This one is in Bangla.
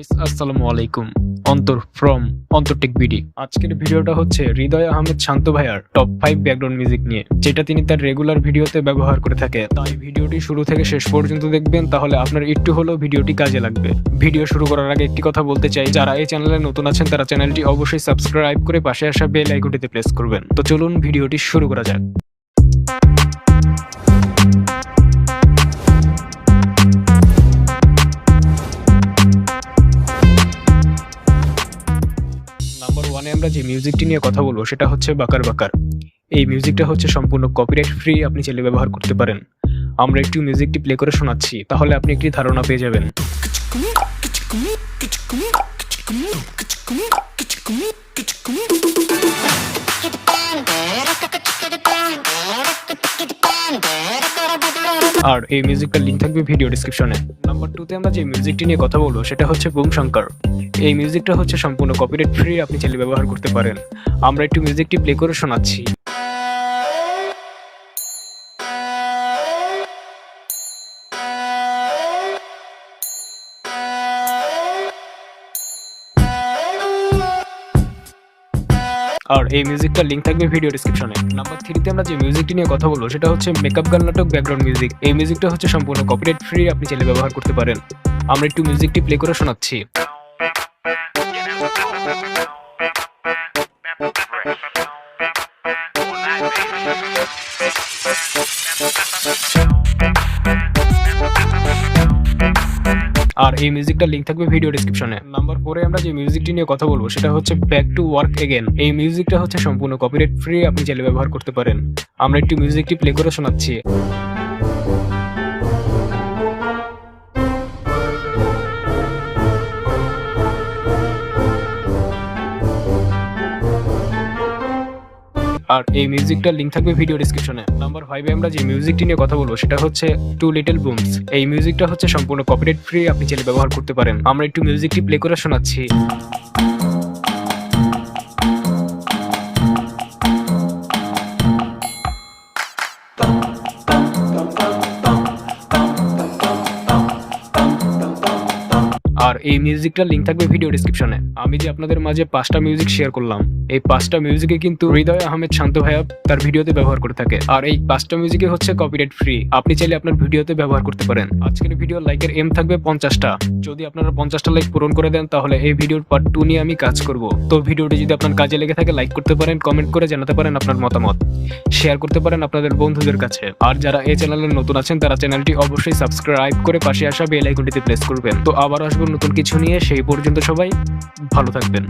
গাইস আসসালামু আলাইকুম। অন্তর ফ্রম অন্তরটেক বিডি। আজকের ভিডিওটা হচ্ছে হৃদয় আহমেদ শান্ত ভাইয়ার টপ 5 ব্যাকগ্রাউন্ড মিউজিক নিয়ে, যেটা তিনি তার রেগুলার ভিডিওতে ব্যবহার করে থাকে। তাই ভিডিওটি শুরু থেকে শেষ পর্যন্ত দেখবেন, তাহলে আপনার একটু হলেও ভিডিওটি কাজে লাগবে। ভিডিও শুরু করার আগে একটি কথা বলতে চাই, যারা এই চ্যানেলে নতুন আছেন তারা চ্যানেলটি অবশ্যই সাবস্ক্রাইব করে পাশে আসা বেল আইকনটিতে প্রেস করবেন। তো চলুন ভিডিওটি শুরু করা যাক। নাম্বার 1 আমরা যে মিউজিকটি নিয়ে কথা বলবো সেটা হচ্ছে বাকার বাকার। এই মিউজিকটা হচ্ছে সম্পূর্ণ কপিরাইট ফ্রি, আপনি চাইলে ব্যবহার করতে পারেন। আমরা একটু মিউজিকটি প্লে করে শোনাচ্ছি, তাহলে আপনি একটি ধারণা পেয়ে যাবেন। আর এই মিউজিকটার লিংক থাকবে ভিডিও ডেসক্রিপশনে। নাম্বার 2 আমরা যে মিউজিকটি নিয়ে কথা বলবো সেটা হচ্ছে বুম শঙ্কর। এই মিউজিকটা হচ্ছে সম্পূর্ণ কপিরাইট ফ্রি, আপনি চাইলে ব্যবহার করতে পারেন। আমরা একটু মিউজিকটি প্লে করে শোনাচ্ছি। আর এই মিউজিকটার লিংক থাকবে ভিডিও ডেসক্রিপশনে। নাম্বার 3 আমরা যে মিউজিকটি নিয়ে কথা বলবো সেটা হচ্ছে মেকআপ গার্ল নাটক ব্যাকগ্রাউন্ড মিউজিক। এই মিউজিকটা হচ্ছে সম্পূর্ণ কপিরাইট ফ্রি, আপনি চাইলে ব্যবহার করতে পারেন। আমরা একটু মিউজিকটি প্লে করে শোনাচ্ছি। আর এই মিউজিকটার লিংক থাকবে ভিডিও ডেসক্রিপশনে। নাম্বার 4 আমরা যে মিউজিকটি নিয়ে কথা বলবো সেটা হচ্ছে ব্যাক টু ওয়ার্ক এগেন। এই মিউজিকটা হচ্ছে সম্পূর্ণ কপিরাইট ফ্রি, আপনি চাইলে ব্যবহার করতে পারেন। আমরা একটু মিউজিকটি প্লে করে শোনাচ্ছি। আর এই মিউজিকটার লিংক থাকবে ভিডিও ডেসক্রিপশনে। নাম্বার 5 আমরা যে মিউজিকটি নিয়ে কথা বলবো সেটা হচ্ছে টু লিটল বুমস। এই মিউজিকটা হচ্ছে সম্পূর্ণ কপিরাইট ফ্রি, আপনি চাইলে ব্যবহার করতে পারেন। আমরা একটু মিউজিকটি প্লে করে শোনাচ্ছি। আর এই মিউজিকটার লিংক থাকবে ভিডিও ডেসক্রিপশনে। আমি যে আপনাদের মাঝে 5টা মিউজিক শেয়ার করলাম, এই 5টা মিউজিকে কিন্তু হৃদয় আহমেদ শান্ত ভাইয়া তার ভিডিওতে ব্যবহার করে থাকে। আর এই 5টা মিউজিকে হচ্ছে কপিরাইট ফ্রি, আপনি চাইলে আপনার ভিডিওতে ব্যবহার করতে পারেন। আজকের ভিডিও লাইকের এম থাকবে 50টা। যদি আপনারা 50টা লাইক পূরণ করে দেন, তাহলে এই ভিডিওর পার্ট 2 নিয়ে আমি কাজ করব। তো ভিডিওটি যদি আপনার কাজে লেগে থাকে, লাইক করতে পারেন, কমেন্ট করে জানাতে পারেন আপনার মতামত, শেয়ার করতে পারেন আপনাদের বন্ধুদের কাছে। আর যারা এই চ্যানেলে নতুন আছেন তারা চ্যানেলটি অবশ্যই সাবস্ক্রাইব করে পাশে আসা বেল আইকনটিতে প্রেস করবেন। তো আবার আসবো নতুন কিছু নিয়ে, সেই পর্যন্ত সবাই ভালো থাকবেন।